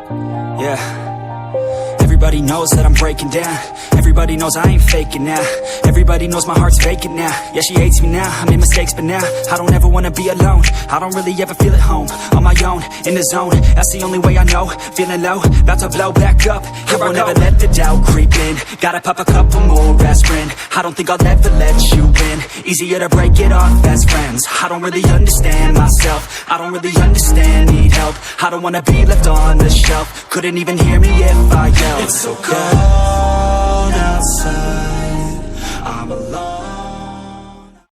Yeah. Everybody knows that I'm breaking down. Everybody knows I ain't faking now. Everybody knows my heart's vacant now. Yeah, she hates me now, I made mistakes but now I don't ever wanna be alone. I don't really ever feel at home. On my own, in the zone, that's the only way I know. Feeling low, about to blow back up. Here I won't ever let the doubt creep in. Gotta pop a couple more aspirin. I don't think I'll ever let you in. Easier to break it off best friends. I don't really understand myself. I don't really understand, need help. I don't wanna be left on the shelf. Couldn't even hear me if I yelled. It's so cold outside, I'm alone.